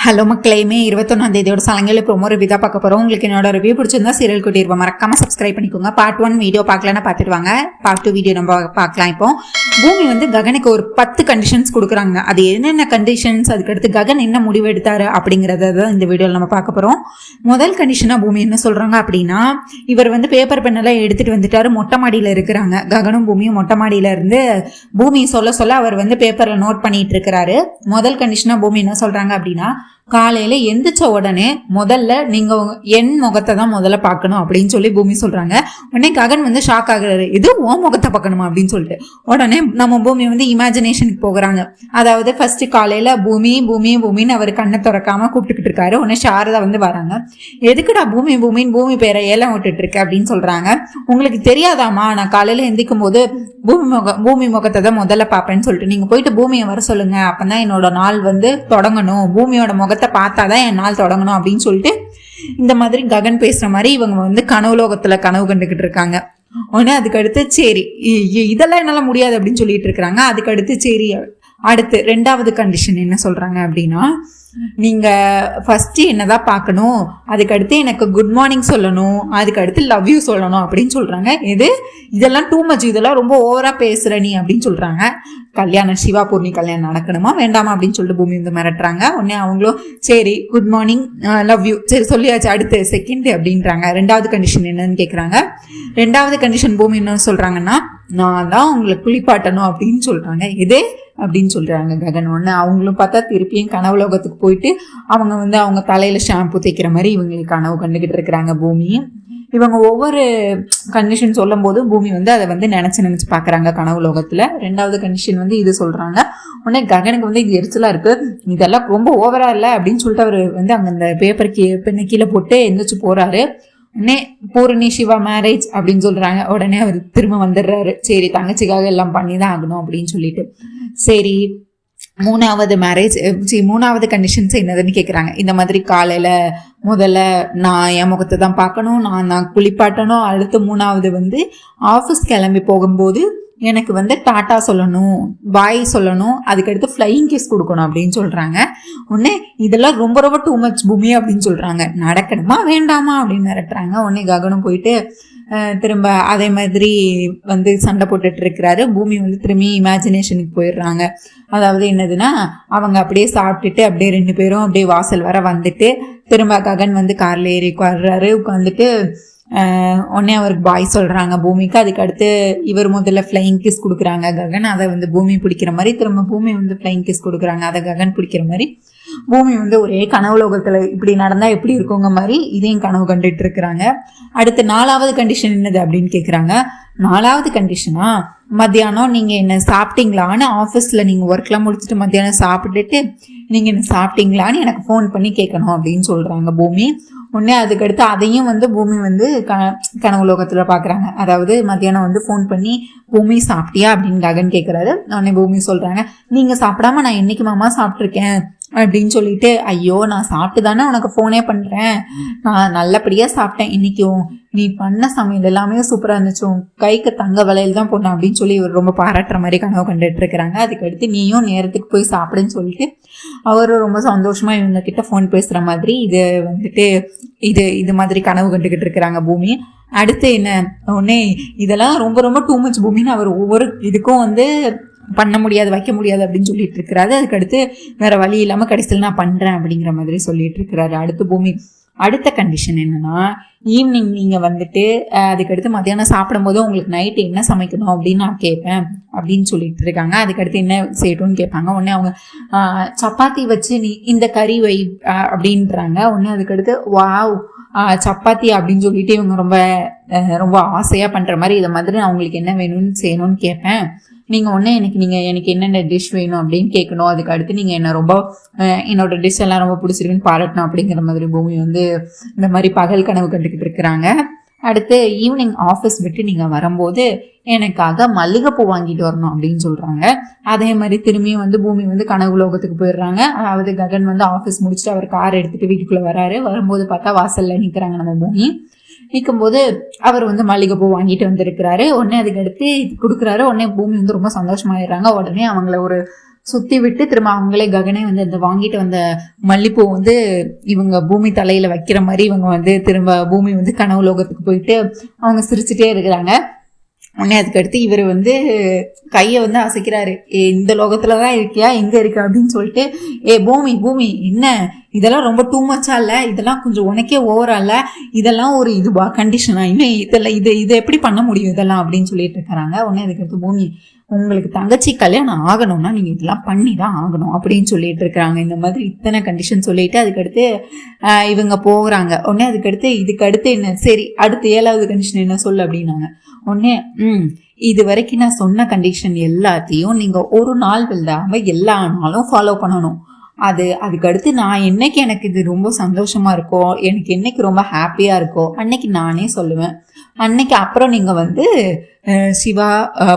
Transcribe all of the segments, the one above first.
Hello மக்களையுமே 21 சலங்கையில் promo review தான் பார்க்க போகிறோம். உங்களுக்கு என்னோட ரிவ்யூ பிடிச்சிருந்தா சீரியல் கூட்டியிருப்போம், மறக்காம சப்ஸ்கிரைப் பண்ணிக்கோங்க. பார்ட் 1 வீடியோ பார்க்கலன்னா பார்த்துடுவாங்க. பார்ட் 2 வீடியோ நம்ம பார்க்கலாம். இப்போ பூமி வந்து ககனுக்கு ஒரு 10 கண்டிஷன்ஸ் கொடுக்குறாங்க. அது என்னென்ன கண்டிஷன்ஸ், அதுக்கடுத்து ககன் என்ன முடிவு எடுத்தாரு அப்படிங்கிறத தான் இந்த வீடியோவில் நம்ம பார்க்க போகிறோம். முதல் கண்டிஷனாக பூமி என்ன சொல்கிறாங்க அப்படின்னா, இவர் வந்து பேப்பர் பெண்ணெல்லாம் எடுத்துகிட்டு வந்துட்டாரு. மொட்டை மாடியில் இருக்கிறாங்க. ககனும் பூமியும் மொட்டை மாடியில் இருந்து பூமி சொல்ல அவர் வந்து பேப்பரில் நோட் பண்ணிட்டு இருக்கிறாரு. முதல் கண்டிஷனாக பூமி என்ன சொல்கிறாங்க அப்படின்னா, காலையில எந்திரிச்ச உடனே முதல்ல நீங்க என் முகத்தை தான் முதல்ல பார்க்கணும் அப்படின்னு சொல்லி பூமி சொல்றாங்க. உடனே ககன் வந்து ஷாக் ஆகுறாரு, இது ஓ முகத்தை பார்க்கணுமா அப்படின்னு சொல்லிட்டு. உடனே நம்ம பூமி வந்து இமேஜினேஷனுக்கு போகிறாங்க. அதாவது ஃபர்ஸ்ட் காலையில பூமி பூமி பூமின்னு அவர் கண்ணை திறக்காம கூப்பிட்டுக்கிட்டு இருக்காரு. உடனே சாரதா வந்து வராங்க. எதுக்குடா பூமி பூமின்னு பூமி பேரை ஏலம் விட்டுட்டு இருக்கு அப்படின்னு சொல்றாங்க. உங்களுக்கு தெரியாதாமா, நான் காலையில எந்திக்கும் போது பூமி முகத்தை தான் முதல்ல பார்ப்பேன்னு சொல்லிட்டு நீங்க போயிட்டு பூமியை வர சொல்லுங்க, அப்பதான் என்னோட நாள் வந்து தொடங்கணும், பூமியோட முகத்தை பார்த்தாதான் என் நாள் தொடங்கணும் அப்படின்னு சொல்லிட்டு இந்த மாதிரி ககன் பேசுற மாதிரி இவங்க வந்து கனவுலோகத்துல கனவு கண்டுகிட்டு இருக்காங்க. உடனே அதுக்கு அடுத்து சரி இதெல்லாம் என்னால முடியாது அப்படின்னு சொல்லிட்டு இருக்கிறாங்க. அதுக்கு அடுத்து சரி அடுத்து 2வது கண்டிஷன் என்ன சொல்றாங்க அப்படின்னா, நீங்க ஃபர்ஸ்ட் என்னதான் பார்க்கணும், அதுக்கடுத்து எனக்கு குட் மார்னிங் சொல்லணும், அதுக்கு அடுத்து லவ் யூ சொல்லணும் அப்படின்னு சொல்றாங்க. இதெல்லாம் டூ மச், இதெல்லாம் ரொம்ப ஓவரா பேசுற நீ அப்படின்னு சொல்றாங்க. கல்யாணம் சிவா பூர்ணி கல்யாணம் நடக்கணுமா வேண்டாமா அப்படின்னு சொல்லிட்டு பூமி வந்து மிரட்டுறாங்க. உடனே அவங்களும் சரி குட் மார்னிங் லவ் யூ சரி சொல்லியாச்சு, அடுத்து செகண்ட் அப்படின்றாங்க. 2வது கண்டிஷன் என்னன்னு கேட்குறாங்க. 2வது கண்டிஷன் பூமி என்ன சொல்றாங்கன்னா, நான் தான் உங்களுக்கு குளிப்பாட்டணும் அப்படின்னு சொல்றாங்க. இதே அப்படின்னு சொல்றாங்க ககன். ஒன்று அவங்களும் பார்த்தா திருப்பியும் கனவுலோகத்துக்கு போயிட்டு அவங்க வந்து அவங்க தலையில ஷாம்பு தேய்க்கிற மாதிரி இவங்களுக்கு கனவு கண்டுகிட்டு இருக்கிறாங்க பூமி. இவங்க ஒவ்வொரு கண்டிஷன் சொல்லும் போது பூமி வந்து அதை வந்து நினைச்சு பாக்குறாங்க கனவுலோகத்துல. 2வது கண்டிஷன் வந்து இது சொல்றாங்க. உடனே ககனுக்கு வந்து இது எரிச்சலா இருக்கு, இதெல்லாம் ரொம்ப ஓவரா இல்லை அப்படின்னு சொல்லிட்டு அவர் வந்து அங்க அந்த பேப்பர் பெண்ணை கீழே போட்டு எந்திரிச்சு போறாரு. உடனே பூரணி சிவா மேரேஜ் அப்படின்னு சொல்றாங்க. உடனே அவர் திரும்ப வந்துடுறாரு. சரி தங்கச்சிக்காக எல்லாம் பண்ணிதான் ஆகணும் அப்படின்னு சொல்லிட்டு. சரி 3வது கண்டிஷன்ஸ் என்னதுன்னு கேட்குறாங்க. இந்த மாதிரி காலையில முதல்ல நான் என் முகத்தை தான் பார்க்கணும், நான் குளிப்பாட்டணும், அடுத்து 3வது வந்து ஆஃபீஸ் கிளம்பி போகும்போது எனக்கு வந்து டாட்டா சொல்லணும், பாய் சொல்லணும், அதுக்கடுத்து ஃப்ளையிங் கிஸ் கொடுக்கணும் அப்படின்னு சொல்றாங்க. உடனே இதெல்லாம் ரொம்ப ரொம்ப டூ மச் பூமி அப்படின்னு சொல்றாங்க. நடக்கணுமா வேண்டாமா அப்படின்னு மிரட்டுறாங்க. உடனே ககனும் போயிட்டு திரும்ப அதே மாதிரி வந்து சண்டை போட்டுட்டு இருக்கிறாரு. பூமி வந்து திரும்பி இமேஜினேஷனுக்கு போயிடுறாங்க. அதாவது என்னதுன்னா, அவங்க அப்படியே சாப்பிட்டுட்டு அப்படியே 2 பேரும் அப்படியே வாசல் வர வந்துட்டு திரும்ப ககன் வந்து கார்ல ஏறி உட்கார்றாரு. உட்காந்துட்டு உடனே அவருக்கு பாய் சொல்றாங்க பூமிக்கு. அதுக்கு அடுத்து இவர் முதல்ல ஃப்ளைங் கிஸ் கொடுக்குறாங்க ககன். அதை வந்து பூமி பிடிக்கிற மாதிரி திரும்ப பூமி வந்து ஃப்ளைங் கிஸ் கொடுக்குறாங்க. அதை ககன் பிடிக்கிற மாதிரி பூமி வந்து ஒரே கனவுலோகத்துல இப்படி நடந்தா எப்படி இருக்குங்க மாதிரி இதையும் கனவு கண்டுட்டு இருக்கிறாங்க. அடுத்து 4வது கண்டிஷன் என்னது அப்படின்னு கேட்குறாங்க. 4வது கண்டிஷனா, மத்தியானம் நீங்க என்ன சாப்பிட்டீங்களான்னு ஆஃபீஸ்ல நீங்க ஒர்க்லாம் முடிச்சுட்டு மத்தியானம் சாப்பிட்டுட்டு நீங்க என்ன சாப்பிட்டீங்களான்னு எனக்கு ஃபோன் பண்ணி கேட்கணும் அப்படின்னு சொல்றாங்க பூமி. உடனே அதுக்கடுத்து அதையும் வந்து பூமி வந்து கனவுலோகத்துல பாக்குறாங்க. அதாவது மத்தியானம் வந்து ஃபோன் பண்ணி பூமி சாப்பிட்டியா அப்படின்னு ககன் கேட்கறாரு. உடனே பூமி சொல்றாங்க, நீங்க சாப்பிடாம நான் என்னைக்கு மாமா சாப்பிட்ருக்கேன் அப்படின்னு சொல்லிட்டு, ஐயோ நான் சாப்பிட்டு தானே உனக்கு ஃபோனே பண்றேன், நான் நல்லபடியா சாப்பிட்டேன் இன்னைக்கும், நீ பண்ண சமையல் எல்லாமே சூப்பரா இருந்துச்சு, கைக்கு தங்க வளையல் தான் போனேன் அப்படின்னு சொல்லி இவர் ரொம்ப பாராட்டுற மாதிரி கனவு கண்டுட்டு இருக்கிறாங்க. அதுக்கடுத்து நீயும் நேரத்துக்கு போய் சாப்பிடுன்னு சொல்லிட்டு அவரும் ரொம்ப சந்தோஷமா இவங்க கிட்ட ஃபோன் பேசுற மாதிரி இது வந்துட்டு இது மாதிரி கனவு கண்டுகிட்டு இருக்கிறாங்க பூமி. அடுத்து என்ன, உடனே இதெல்லாம் ரொம்ப ரொம்ப டூ மச் பூமின்னு அவர் ஒவ்வொரு இதுக்கும் வந்து பண்ண முடியாது வைக்க முடியாது அப்படின்னு சொல்லிட்டு இருக்கிறாரு. அதுக்கடுத்து வேற வழி இல்லாம கடைசியில் நான் பண்றேன் அப்படிங்கிற மாதிரி சொல்லிட்டு இருக்கிறாரு. அடுத்து பூமி அடுத்த கண்டிஷன் என்னன்னா, ஈவினிங் நீங்க வந்துட்டு அதுக்கடுத்து மத்தியானம் சாப்பிடும் போது உங்களுக்கு நைட்டு என்ன சமைக்கணும் அப்படின்னு நான் கேட்பேன் அப்படின்னு சொல்லிட்டு இருக்காங்க. அதுக்கடுத்து என்ன செய்யட்டும்னு கேட்பாங்க. உடனே அவங்க சப்பாத்தி வச்சு நீ இந்த கறி வை அப்படின்றாங்க. உடனே அதுக்கடுத்து வாவ் சப்பாத்தி அப்படின்னு சொல்லிட்டு இவங்க ரொம்ப ரொம்ப ஆசையா பண்ற மாதிரி இதை மாதிரி நான் உங்களுக்கு என்ன வேணும்னு செய்யணும்னு கேட்பேன். நீங்கள் ஒன்று எனக்கு என்னென்ன டிஷ் வேணும் அப்படின்னு கேட்கணும். அதுக்கு அடுத்து நீங்கள் என்ன ரொம்ப என்னோட டிஷ் எல்லாம் ரொம்ப பிடிச்சிருக்குன்னு பாராட்டணும் அப்படிங்கிற மாதிரி பூமி வந்து இந்த மாதிரி பகல் கனவு கண்டுக்கிட்டு இருக்கிறாங்க. அடுத்து ஈவினிங் ஆஃபீஸ் விட்டு நீங்கள் வரும்போது எனக்காக மல்லிகைப்பூ வாங்கிட்டு வரணும் அப்படின்னு சொல்கிறாங்க. அதே மாதிரி திரும்பியும் வந்து பூமி வந்து கனவுலோகத்துக்கு போயிடுறாங்க. அதாவது ககன் வந்து ஆஃபீஸ் முடிச்சுட்டு அவர் கார் எடுத்துகிட்டு வீட்டுக்குள்ளே வராரு. வரும்போது பார்த்தா வாசலில் நிற்கிறாங்க நம்ம பூமி. நிற்கும்போது அவர் வந்து மல்லிகைப்பூ வாங்கிட்டு வந்திருக்கிறாரு. உடனே அதுக்கு அடுத்து கொடுக்குறாரு. உடனே பூமி வந்து ரொம்ப சந்தோஷமாயிடுறாங்க. உடனே அவங்கள ஒரு சுத்தி விட்டு திரும்ப அவங்களே ககனே வந்து அந்த வாங்கிட்டு வந்த மல்லிப்பூ வந்து இவங்க பூமி தலையில வைக்கிற மாதிரி இவங்க வந்து திரும்ப பூமி வந்து கனவு லோகத்துக்கு போயிட்டு அவங்க சிரிச்சுட்டே இருக்கிறாங்க. உடனே அதுக்கடுத்து இவர் வந்து கையை வந்து அசைக்கிறாரு. இந்த லோகத்துலதான் இருக்கியா, எங்க இருக்கு அப்படின்னு சொல்லிட்டு, பூமி பூமி என்ன இதெல்லாம் ரொம்ப டூ மச்சா இல்ல, இதெல்லாம் கொஞ்சம் உனக்கே ஓவரா இல்ல, இதெல்லாம் ஒரு இதுவா கண்டிஷனா, இன்னும் இதெல்லாம் இதை எப்படி பண்ண முடியும் இதெல்லாம் அப்படின்னு சொல்லிட்டு இருக்கிறாங்க. உடனே அதுக்கடுத்து பூமி, உங்களுக்கு தங்கச்சி கல்யாணம் ஆகணும்னா நீங்க இதெல்லாம் பண்ணி தான் ஆகணும் அப்படின்னு சொல்லிட்டு இருக்கிறாங்க. இந்த மாதிரி இத்தனை கண்டிஷன் சொல்லிட்டு அதுக்கடுத்து இவங்க போகிறாங்க. உடனே இதுக்கு அடுத்து என்ன, சரி அடுத்து 7வது கண்டிஷன் என்ன சொல்லு அப்படின்னாங்க. உடனே இது வரைக்கும் நான் சொன்ன கண்டிஷன் எல்லாத்தையும் நீங்க ஒரு நாள் விடாம எல்லா நாளும் ஃபாலோ பண்ணணும். அதுக்கடுத்து நான் என்னைக்கு எனக்கு இது ரொம்ப சந்தோஷமா இருக்கோ, எனக்கு என்னைக்கு ரொம்ப ஹாப்பியா இருக்கோ அன்னைக்கு நானே சொல்லுவேன். அன்னைக்கு அப்புறம் நீங்க வந்து சிவா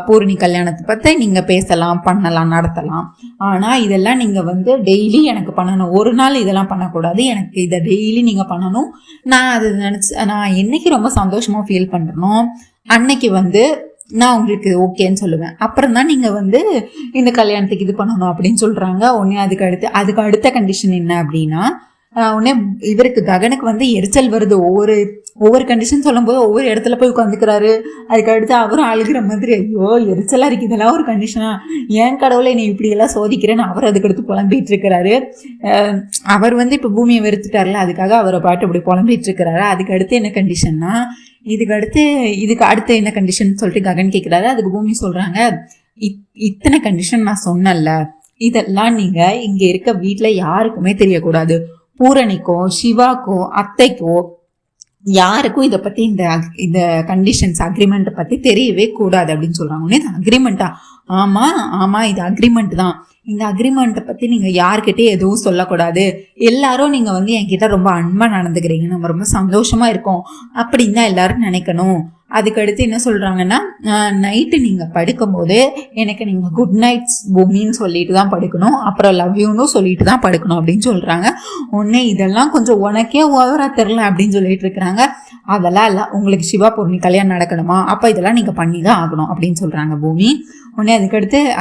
பூரணி கல்யாணத்தை பற்றி நீங்க பேசலாம், பண்ணலாம், நடத்தலாம். ஆனா இதெல்லாம் நீங்க வந்து டெய்லி எனக்கு பண்ணணும். ஒரு நாள் இதெல்லாம் பண்ணக்கூடாது, எனக்கு இதை டெய்லி நீங்க பண்ணணும். நான் அதை நான் என்னைக்கு ரொம்ப சந்தோஷமா ஃபீல் பண்றேனோ அன்னைக்கு வந்து நான் உங்களுக்கு ஓகேன்னு சொல்லுவேன். அப்புறம் தான் நீங்க வந்து இந்த கல்யாணத்துக்கு இது பண்ணணும் அப்படின்னு சொல்றாங்க. உடனே அதுக்கு அடுத்த கண்டிஷன் என்ன அப்படின்னா, உடனே இவருக்கு ககனுக்கு வந்து எரிச்சல் வருது. ஒவ்வொரு கண்டிஷன் சொல்லும் போது ஒவ்வொரு இடத்துல போய் உட்காந்துக்கிறாரு. அதுக்கடுத்து அவரும் அழுகிற மாதிரி, ஐயோ எரிச்சலா இருக்கு, இதெல்லாம் ஒரு கண்டிஷனா, ஏன் கடவுளை நீ இப்படி எல்லாம் சோதிக்கிறேன்னு அவர் அதுக்கடுத்து புலம்பிட்டு இருக்கிறாரு. அவர் வந்து இப்ப பூமியை வெறுத்துட்டார்ல, அதுக்காக அவரை பாட்டு இப்படி புலம்பிட்டு இருக்கிறாரு. அதுக்கு அடுத்து என்ன கண்டிஷன்னா, இதுக்கு அடுத்து என்ன கண்டிஷன் சொல்லிட்டு ககன் கேட்கிறாரு. அதுக்கு பூமி சொல்றாங்க, இத்தனை கண்டிஷன் நான் சொன்னல, இதெல்லாம் நீங்க இங்க இருக்க வீட்டுல யாருக்குமே தெரியக்கூடாது. பூரணிக்கோ சிவாக்கோ அத்தைக்கோ யாருக்கும் இதை பத்தி இந்த கண்டிஷன்ஸ் அக்ரிமெண்ட் பத்தி தெரியவே கூடாது அப்படின்னு சொல்றாங்க. உடனே இது அக்ரிமெண்டா? ஆமா இது அக்ரிமெண்ட் தான். இந்த அக்ரிமெண்ட்டை பத்தி நீங்க யார்கிட்டயும் எதுவும் சொல்லக்கூடாது. எல்லாரும் நீங்க வந்து என்கிட்ட ரொம்ப அன்பா நடந்துக்கிறீங்க, நம்ம ரொம்ப சந்தோஷமா இருக்கோம் அப்படின்னு தான் எல்லாரும் நினைக்கணும். அதுக்கடுத்து என்ன சொல்றாங்கன்னா, நைட்டு நீங்க படுக்கும்போது எனக்கு நீங்க குட் நைட்ஸ் பூமின்னு சொல்லிட்டு தான் படுக்கணும், அப்புறம் லவ் யூன்னு சொல்லிட்டு தான் படுக்கணும் அப்படின்னு சொல்றாங்க. உடனே இதெல்லாம் கொஞ்சம் உனக்கே ஓவரா தெரில அப்படின்னு சொல்லிட்டு இருக்கிறாங்க. அதெல்லாம் இல்லை, உங்களுக்கு சிவா பூர்ணி கல்யாணம் நடக்கணுமா, அப்ப இதெல்லாம் நீங்க பண்ணி தான் ஆகணும் அப்படின்னு சொல்றாங்க பூமி. உடனே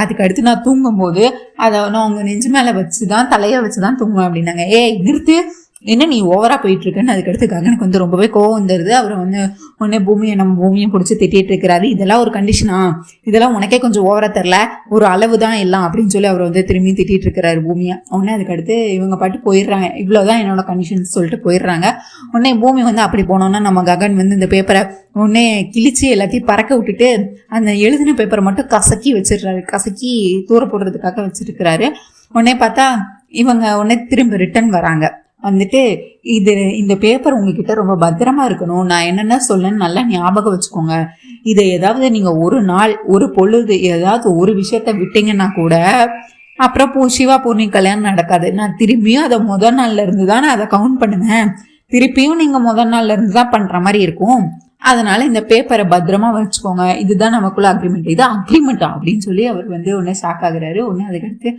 அதுக்கடுத்து நான் தூங்கும்போது அதை நான் உங்க நெஞ்சு மேல வச்சுதான் தலையை வச்சுதான் தூங்குவேன் அப்படின்னாங்க. நிறுத்து, என்ன நீ ஓவரா போயிட்டு இருக்குன்னு அதுக்கடுத்து ககனுக்கு வந்து ரொம்பவே கோவம் வந்துருது. அவர் வந்து உடனே நம்ம பூமியை பிடிச்சி திட்டிட்டு இருக்கிறாரு. இதெல்லாம் ஒரு கண்டிஷனா, இதெல்லாம் உனக்கே கொஞ்சம் ஓவரா தெரில, ஒரு அளவு தான் எல்லாம் அப்படின்னு சொல்லி அவர் வந்து திரும்பி திட்டிட்டு இருக்கிறாரு பூமியை. உடனே அதுக்கடுத்து இவங்க பாட்டு போயிடுறாங்க. இவ்வளவுதான் என்னோட கண்டிஷன் சொல்லிட்டு போயிடுறாங்க. உடனே பூமி வந்து அப்படி போனோம்னா நம்ம ககன் வந்து இந்த பேப்பரை உடனே கிழிச்சு எல்லாத்தையும் பறக்க விட்டுட்டு அந்த எழுதின பேப்பரை மட்டும் கசக்கி தூர போடுறதுக்காக வச்சிருக்கிறாரு. உடனே பார்த்தா இவங்க உடனே திரும்ப ரிட்டர்ன் வராங்க. வந்துட்டு இந்த பேப்பர் உங்ககிட்ட ரொம்ப பத்திரமா இருக்கணும், நான் என்னென்ன சொல்லணும்னு நல்லா ஞாபகம் வச்சுக்கோங்க. இதை ஏதாவது நீங்க ஒரு நாள் ஒரு பொழுது ஏதாவது ஒரு விஷயத்த விட்டீங்கன்னா கூட அப்புறம் சிவா பூர்ணி கல்யாணம் நடக்காது. நான் திரும்பியும் அதை முதல் நாள்ல இருந்து தான் நான் அதை கவுண்ட் பண்ணுவேன். திருப்பியும் நீங்க முதல் நாள்ல இருந்து தான் பண்ற மாதிரி இருக்கும். அதனால இந்த பேப்பரை பத்திரமா வச்சுக்கோங்க, இதுதான் நமக்குள்ள அக்ரிமெண்ட். இது அக்ரிமெண்டா அப்படின்னு சொல்லி அவர் வந்து உடனே ஷாக் ஆகுறாரு. உடனே அதுக்கடுத்து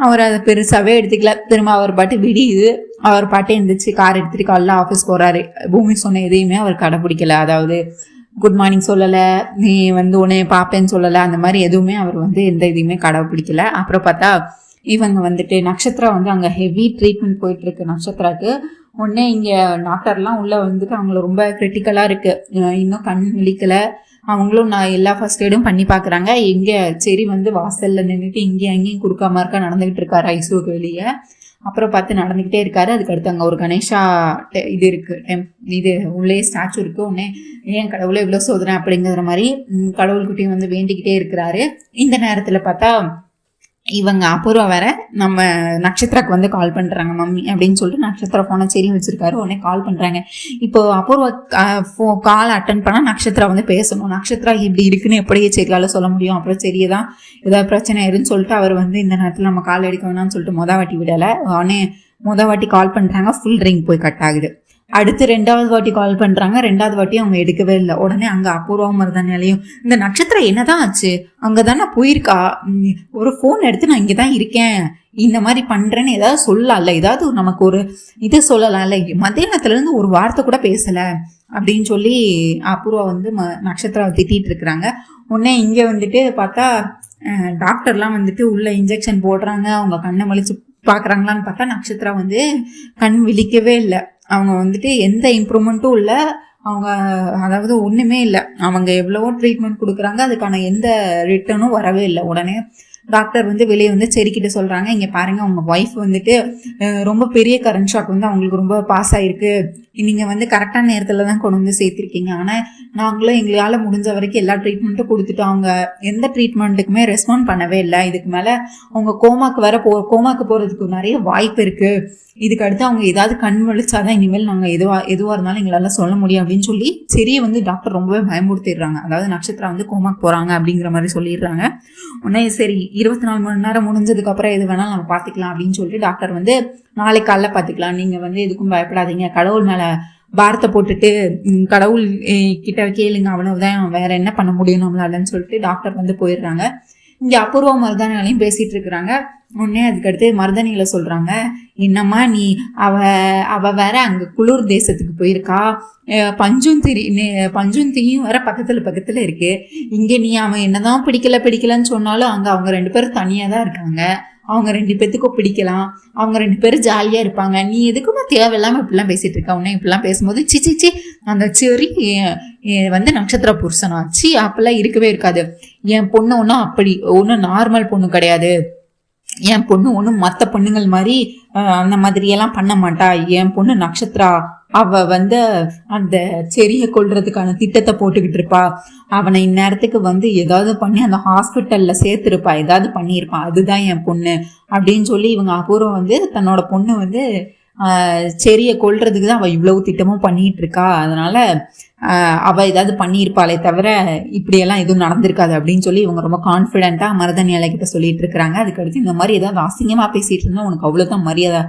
அவர் அதை பெருசாவே எடுத்துக்கல. திரும்ப அவர் பாட்டு விடியுது, அவர் பாட்டே இருந்துச்சு, கார் எடுத்துட்டு காலைல ஆஃபீஸ் போறாரு. பூமி சொன்ன எதையுமே அவர் கடைப்பிடிக்கல. அதாவது குட் மார்னிங் சொல்லலை, நீ வந்து உடனே பார்ப்பேன்னு சொல்லலை, அந்த மாதிரி எதுவுமே அவர் வந்து எந்த இதையுமே கடைப்பிடிக்கல. அப்புறம் பார்த்தா இவங்க வந்துட்டு நட்சத்திரா வந்து அங்கே ஹெவி ட்ரீட்மெண்ட் போயிட்டு இருக்கு நட்சத்திராக்கு. உடனே இங்கே டாக்டர்லாம் உள்ள வந்துட்டு அவங்கள ரொம்ப கிரிட்டிக்கலாக இருக்கு, இன்னும் கண் விழிக்கல. அவங்களும் நான் எல்லா ஃபர்ஸ்ட் எய்டும் பண்ணி பார்க்குறாங்க. எங்கே சரி வந்து வாசலில் நின்றுட்டு இங்கேயும் அங்கேயும் குறுக்காம இருக்கா நடந்துகிட்டு இருக்காரு ஐசியூக்கு வெளியே. அப்புறம் பார்த்து நடந்துக்கிட்டே இருக்காரு. அதுக்கடுத்து அங்கே ஒரு கணேஷா இது இருக்கு, இது உள்ளே ஸ்டாச்சு இருக்கு. உடனே ஏன் கடவுளை இவ்வளோ சோதனை அப்படிங்கிற மாதிரி கடவுள்கிட்டையும் வந்து வேண்டிக்கிட்டே இருக்கிறாரு. இந்த நேரத்தில் பார்த்தா இவங்க அபூர்வா வேற நம்ம நட்சத்திராக்கு வந்து கால் பண்றாங்க, மம்மி அப்படின்னு சொல்லிட்டு நட்சத்திரா போனை சரி வச்சிருக்காரு. உடனே கால் பண்றாங்க. இப்போ அபூர்வா கால் அட்டன் பண்ணா நட்சத்திரா வந்து பேசணும். நட்சத்திரா இப்படி இருக்குன்னு எப்படியே சரியால சொல்ல முடியும், அப்புறம் சரிதான் ஏதாவது பிரச்சனை ஆயிருன்னு சொல்லிட்டு அவர் வந்து இந்த நேரத்தில் நம்ம கால் எடுக்க வேணாம்னு சொல்லிட்டு வாட்டி விடலை. உடனே வாட்டி கால் பண்றாங்க, ஃபுல் ரிங் போய் கட் ஆகுது. அடுத்து 2வது வாட்டி கால் பண்றாங்க, 2வது வாட்டி அவங்க எடுக்கவே இல்லை. உடனே அங்க அபூர்வம் மருதானியாலையும் இந்த நட்சத்திரம் என்னதான் ஆச்சு, அங்கதானே போயிருக்கா, ஒரு போன் எடுத்து நான் இங்கதான் இருக்கேன் இந்த மாதிரி பண்றேன்னு ஏதாவது சொல்லலாம்ல, ஏதாவது நமக்கு ஒரு இது சொல்லலாம்ல, மத்தியானத்துல இருந்து ஒரு வார்த்தை கூட பேசல அப்படின்னு சொல்லி அபூர்வா வந்து நட்சத்திரம் திட்டிட்டு இருக்கிறாங்க. உடனே இங்க வந்துட்டு பார்த்தா டாக்டர்லாம் வந்துட்டு உள்ள இன்ஜெக்ஷன் போடுறாங்க. அவங்க கண்ணை மலிச்சு பார்க்குறாங்களான்னு பார்த்தா நட்சத்திரம் வந்து கண் விழிக்கவே இல்லை. அவங்க வந்துட்டு எந்த இம்ப்ரூவ்மெண்ட்டும் இல்லை. அவங்க அதாவது ஒன்றுமே இல்லை. அவங்க எவ்வளவோ ட்ரீட்மெண்ட் கொடுக்குறாங்க, அதுக்கான எந்த ரிட்டர்னும் வரவே இல்லை. உடனே டாக்டர் வந்து வெளியே வந்து செரிக்கிட்ட சொல்கிறாங்க, இங்கே பாருங்கள் உங்கள் ஒய்ஃப் வந்துட்டு ரொம்ப பெரிய கரண்ட் ஷாக் வந்து அவங்களுக்கு ரொம்ப பாஸ் ஆகிருக்கு. நீங்கள் வந்து கரெக்டான நேரத்தில் தான் கொண்டு வந்து சேர்த்துருக்கீங்க. ஆனால் நாங்களும் எங்களால் முடிஞ்ச வரைக்கும் எல்லா ட்ரீட்மெண்ட்டும் கொடுத்துட்டோம். அவங்க எந்த ட்ரீட்மெண்ட்டுக்குமே ரெஸ்பாண்ட் பண்ணவே இல்லை. இதுக்கு மேலே அவங்க கோமாக்கு போகிறதுக்கு நிறைய வாய்ப்பு இருக்குது. இதுக்கு அடுத்து அவங்க ஏதாவது கண் வலிச்சாதான் இனிமேல் நாங்கள் எதுவாக இருந்தாலும் எங்களால் சொல்ல முடியும் அப்படின்னு சொல்லி சரியை வந்து டாக்டர் ரொம்பவே பயமுறுத்திடுறாங்க. அதாவது நட்சத்திரம் வந்து கோமாக்கு போகிறாங்க அப்படிங்கிற மாதிரி சொல்லிடுறாங்க. உடனே சரி 24 மணி நேரம் முடிஞ்சதுக்கப்புறம் எது வேணாலும் நம்ம பார்த்துக்கலாம் அப்படின்னு சொல்லிட்டு டாக்டர் வந்து நாளைக்கு காலைல பார்த்துக்கலாம், நீங்கள் வந்து எதுக்கும் பயப்படாதீங்க, கடவுள் மேலே பாரத்தை போட்டுட்டு கடவுள் கிட்ட கேளுங்க, அவ்வளவுதான், வேற என்ன பண்ண முடியும் நம்மளாலன்னு சொல்லிட்டு டாக்டர் வந்து போயிடுறாங்க. இங்கே அபூர்வ மருதாணிகளையும் பேசிட்டு இருக்கிறாங்க. உடனே அதுக்கடுத்து மருதாணிகளை சொல்றாங்க, என்னம்மா நீ அவ வேற அங்க குளிர் தேசத்துக்கு போயிருக்கா, பஞ்சுந்தியும் வேற பக்கத்துல இருக்கு. இங்க நீ அவன் என்னதான் பிடிக்கலன்னு சொன்னாலும் அங்க அவங்க 2 பேரும் தனியா தான் இருக்காங்க. அவங்க 2 பேத்துக்கும் பிடிக்கலாம், அவங்க 2 பேரும் ஜாலியா இருப்பாங்க. நீ எதுக்குமா தேவையில்லாம இப்படிலாம் பேசிட்டு இருக்க? உடனே இப்படிலாம் பேசும்போது சி அந்த செரி வந்து நட்சத்திர புருஷனாச்சு அப்பெல்லாம் இருக்கவே இருக்காது. என் பொண்ணு ஒன்றும் நார்மல் பொண்ணு கிடையாது. என் பொண்ணு ஒன்றும் மற்ற பொண்ணுங்கள் மாதிரி அந்த மாதிரியெல்லாம் பண்ண மாட்டா. என் பொண்ணு நட்சத்திரா, அவ வந்து அந்த செடியை கொல்றதுக்கான திட்டத்தை போட்டுக்கிட்டு இருப்பா. அவனை இந்நேரத்துக்கு வந்து ஏதாவது பண்ணி அந்த ஹாஸ்பிட்டல்ல சேர்த்துருப்பா, ஏதாவது பண்ணியிருப்பான். அதுதான் என் பொண்ணு அப்படின்னு சொல்லி இவங்க அபூர்வம் வந்து தன்னோட பொண்ணு வந்து செடியை கொல்றதுக்கு தான் அவள் இவ்வளவு திட்டமும் பண்ணிட்டு இருக்கா. அதனால அவள் ஏதாவது பண்ணியிருப்பாளே தவிர இப்படியெல்லாம் எதுவும் நடந்திருக்காது அப்படின்னு சொல்லி இவங்க ரொம்ப கான்ஃபிடென்ட்டாக மருதாணி கிட்ட சொல்லிட்டு இருக்கிறாங்க. அதுக்கடுத்து இந்த மாதிரி ஏதாவது அசிங்கமாக பேசிட்டு இருந்தால் உனக்கு அவ்வளோதான் மரியாதை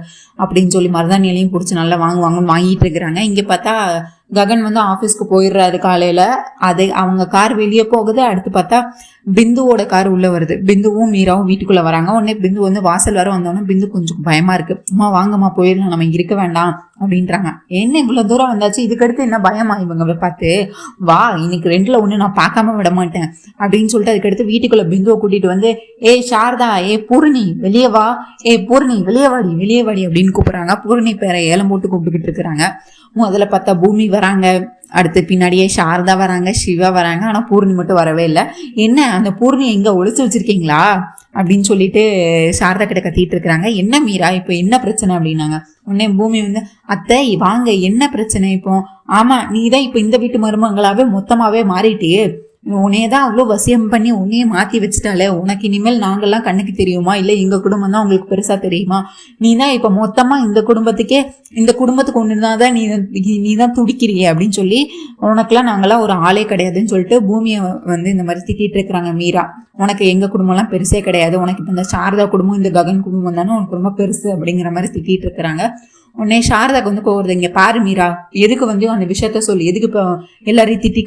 அப்படின்னு சொல்லி மருதாணியலையும் பிடிச்சி நல்லா வாங்கிட்டு இருக்கிறாங்க. இங்கே பார்த்தா ககன் வந்து ஆஃபீஸ்க்கு போயிடுறாரு காலையில். அவங்க கார் வெளியே போகுது. அடுத்து பார்த்தா பிந்துவோட கார் உள்ளே வருது. பிந்துவும் மீராவும் வீட்டுக்குள்ளே வராங்க. உடனே பிந்து வந்து வாசல் வர வந்தோடனே பிந்து கொஞ்சம் பயமாக இருக்குது. அம்மா வாங்கம்மா போயிடலாம், நம்ம இங்கே இருக்க வேண்டாம் அப்படின்றாங்க. என்ன இவ்வளோ தூரம் வந்தாச்சு, இதுக்கடுத்து என்ன பயமா இவங்க பார்த்து, வா இன்னைக்கு 2ல் 1 நான் பார்க்காம விட மாட்டேன் அப்படின்னு சொல்லிட்டு அதுக்கடுத்து வீட்டுக்குள்ளே பிந்துவை கூட்டிகிட்டு வந்து, சாரதா, பூரணி வெளியே வா, பூரணி வெளியே வாடி அப்படின்னு கூப்பிட்றாங்க. பூரணி பேரை ஏலம் போட்டு கூப்பிட்டுக்கிட்டு இருக்கிறாங்க. முதல்ல பார்த்தா பூமி வராங்க, அடுத்து பின்னாடியே சாரதா வராங்க, சிவா வராங்க. ஆனால் பூர்ணி மட்டும் வரவே இல்லை. என்ன அந்த பூர்ணி எங்கே ஒழிச்சு வச்சிருக்கீங்களா அப்படின்னு சொல்லிட்டு சாரதா கிட்ட கத்திட்டு இருக்கிறாங்க. என்ன மீரா இப்போ என்ன பிரச்சனை அப்படின்னாங்க. உடனே பூமி வந்து, அத்தை வாங்க என்ன பிரச்சனை இப்போ? ஆமா நீ தான் இப்போ இந்த வீட்டு மருமகளாவே மொத்தமாவே மாறிட்டியே, உன்னையே தான் அவ்வளோ வசியம் பண்ணி உன்னையே மாற்றி வச்சுட்டாலே, உனக்கு இனிமேல் நாங்கள்லாம் கண்ணுக்கு தெரியுமா, இல்லை எங்கள் குடும்பம் தான் உங்களுக்கு பெருசாக தெரியுமா? நீ தான் இப்போ மொத்தமாக இந்த குடும்பத்துக்கு ஒன்று தான் நீ தான் துடிக்கிறியே அப்படின்னு சொல்லி, உனக்குலாம் நாங்களாம் ஒரு ஆளே கிடையாதுன்னு சொல்லிட்டு பூமியை வந்து இந்த மாதிரி திட்டிகிட்டு இருக்கிறாங்க மீரா. உனக்கு எங்கள் குடும்பம்லாம் பெருசே கிடையாது, உனக்கு இப்போ இந்த சாரதா குடும்பம் இந்த ககன் குடும்பம் தானே உனக்கு ரொம்ப பெருசு அப்படிங்கிற மாதிரி திட்டிகிட்டு இருக்கிறாங்க. உடனே சாரதாக்கு வந்து கோவருது, இங்கே பாரு மீரா, எதுக்கு வந்து அந்த விஷயத்த சொல்லி எதுக்கு இப்போ எல்லாரையும் திட்டி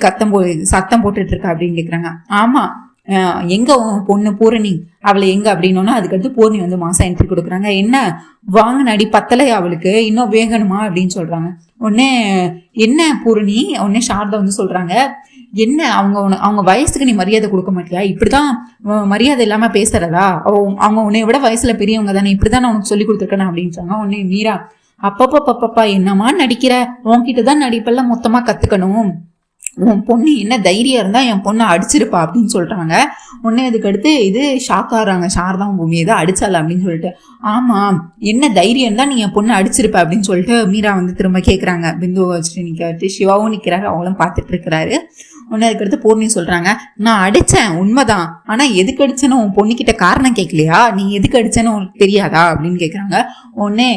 சத்தம் போட்டுட்டு இருக்கா அப்படின்னு கேட்குறாங்க. ஆமாம், எங்க பொண்ணு பூரணி, அவளை எங்க அப்படின்னோன்னா அதுக்கடுத்து பூரணி வந்து மாசம் என்ட்ரி கொடுக்குறாங்க. என்ன வாங்கினடி பத்தலை அவளுக்கு, இன்னும் வேகணுமா அப்படின்னு சொல்றாங்க. உடனே என்ன பூரணி, உடனே சாரதா வந்து சொல்றாங்க, என்ன அவங்க வயசுக்கு நீ மரியாதை கொடுக்க மாட்டியா, இப்படிதான் மரியாதை இல்லாம பேசுறதா, அவங்க உன்னை விட வயசுல பெரியவங்க தானே, இப்படிதான் நான் உனக்கு சொல்லி கொடுத்துருக்கேன் அப்படின்றாங்க. உடனே மீரா, அப்பப்பா என்னமா நடிக்கிற, உன்கிட்ட தான் நடிப்பெல்லாம் மொத்தமா கத்துக்கணும், உன் பொண்ணு என்ன தைரியம் இருந்தா என் பொண்ணை அடிச்சிருப்பா அப்படின்னு சொல்றாங்க. உடனே அதுக்கு அடுத்து இது ஷாக் ஆகுறாங்க, சாரதாவும் பூமி ஏதோ அடிச்சால அப்படின்னு சொல்லிட்டு. ஆமா என்ன தைரியம் தான் நீ என் பொண்ணை அடிச்சிருப்ப அப்படின்னு சொல்லிட்டு மீரா வந்து திரும்ப கேட்குறாங்க. பிந்துவை வச்சுட்டு நிற்க, சிவாவும் நிற்கிறாரு, அவங்களும் பார்த்துட்டு இருக்கிறாரு. உடனே அதுக்கடுத்து பூர்ணி சொல்றாங்க, நான் அடிச்சேன் உண்மைதான், ஆனா எதுக்கு அடிச்சேன்னு உன் பொண்ணுக்கிட்ட காரணம் கேட்கலையா, நீ எதுக்கு அடிச்சேன்னு உனக்கு தெரியாதா அப்படின்னு கேட்குறாங்க. உடனே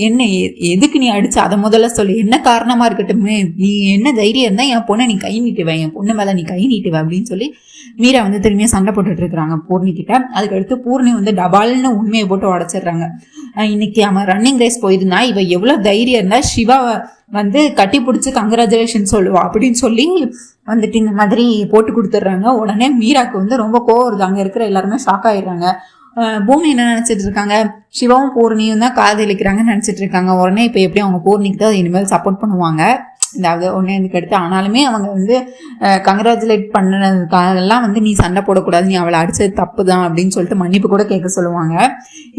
என்ன எதுக்கு நீ அடிச்ச அதை முதல்ல சொல்லு, என்ன காரணமா இருக்கட்டுமே, நீ என்ன தைரியம் இருந்தா என் பொண்ணை நீ கை நீட்டுவேன், என் பொண்ணு மேல நீ கை நீட்டுவேன் அப்படின்னு சொல்லி மீரா வந்து திரும்பியும் சண்டை போட்டுட்டு இருக்கிறாங்க பூர்ணி கிட்ட. அதுக்கடுத்து பூர்ணி வந்து டபால்னு உண்மையை போட்டு உடைச்சிடுறாங்க. இன்னைக்கு அவன் ரன்னிங் ரேஸ் போயிருந்தா இவ எவ்வளவு தைரியம் இருந்தா சிவாவை வந்து கட்டி பிடிச்சி கங்க்ராச்சுலேஷன் சொல்லுவா அப்படின்னு சொல்லி வந்துட்டு இந்த மாதிரி போட்டு கொடுத்துட்றாங்க. உடனே மீராக்கு வந்து ரொம்ப கோவம் வருது. அங்கே இருக்கிற எல்லாருமே ஷாக் ஆயிடுறாங்க. பூமி என்ன நினச்சிட்டு இருக்காங்க, சிவாவும் பூர்ணியும் தான் காதலிக்கிறாங்கன்னு நினச்சிட்டு இருக்காங்க. உடனே இப்போ எப்படி அவங்க பூர்ணிக்கு தான் இனிமேல் சப்போர்ட் பண்ணுவாங்க. அதாவது ஒன்று இதுக்கு அடுத்து ஆனாலுமே அவங்க வந்து கங்க்ராச்சுலேட் பண்ணதுக்காகலாம் வந்து நீ சண்டை போடக்கூடாது, நீ அவளை அடித்தது தப்பு தான் அப்படின்னு சொல்லிட்டு மன்னிப்பு கூட கேட்க சொல்லுவாங்க.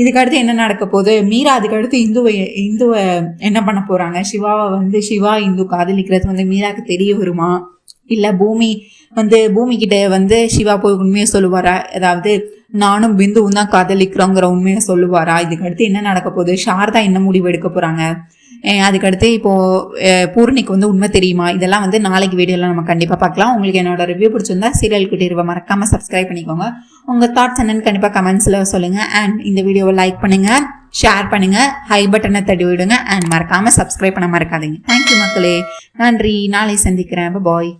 இதுக்கடுத்து என்ன நடக்க போகுது, மீரா அதுக்கடுத்து இந்துவை என்ன பண்ண போகிறாங்க, சிவாவை வந்து சிவா இந்து காதலிக்கிறது வந்து மீராவுக்கு தெரிய வருமா, இல்லை பூமி கிட்ட வந்து சிவா போய் உண்மையை சொல்லுவாரா, அதாவது நானும் பிந்துவும் தான் காதலிக்கிறோங்கிற உண்மையை சொல்லுவாரா, இதுக்கடுத்து என்ன நடக்க போகுது, சாரதா என்ன முடிவு எடுக்க போகிறாங்க, அதுக்கடுத்து இப்போது பூர்ணிக்கு வந்து உண்மை தெரியுமா, இதெல்லாம் வந்து நாளைக்கு வீடியோவில் நம்ம கண்டிப்பாக பார்க்கலாம். உங்களுக்கு என்னோட ரிவ்யூ பிடிச்சிருந்தா சீரியல் குட்டி மறக்காமல் சப்ஸ்கிரைப் பண்ணிக்கோங்க. உங்கள் தாட்ஸ் என்னன்னு கண்டிப்பாக கமெண்ட்ஸில் சொல்லுங்கள். அண்ட் இந்த வீடியோவை லைக் பண்ணுங்கள், ஷேர் பண்ணுங்கள், ஹை பட்டனை தட்டி விடுங்க. அண்ட் மறக்காமல் சப்ஸ்கிரைப் பண்ண மறக்காதீங்க. தேங்க்யூ மக்களே, நன்றி, நாளை சந்திக்கிறேன், பாய்.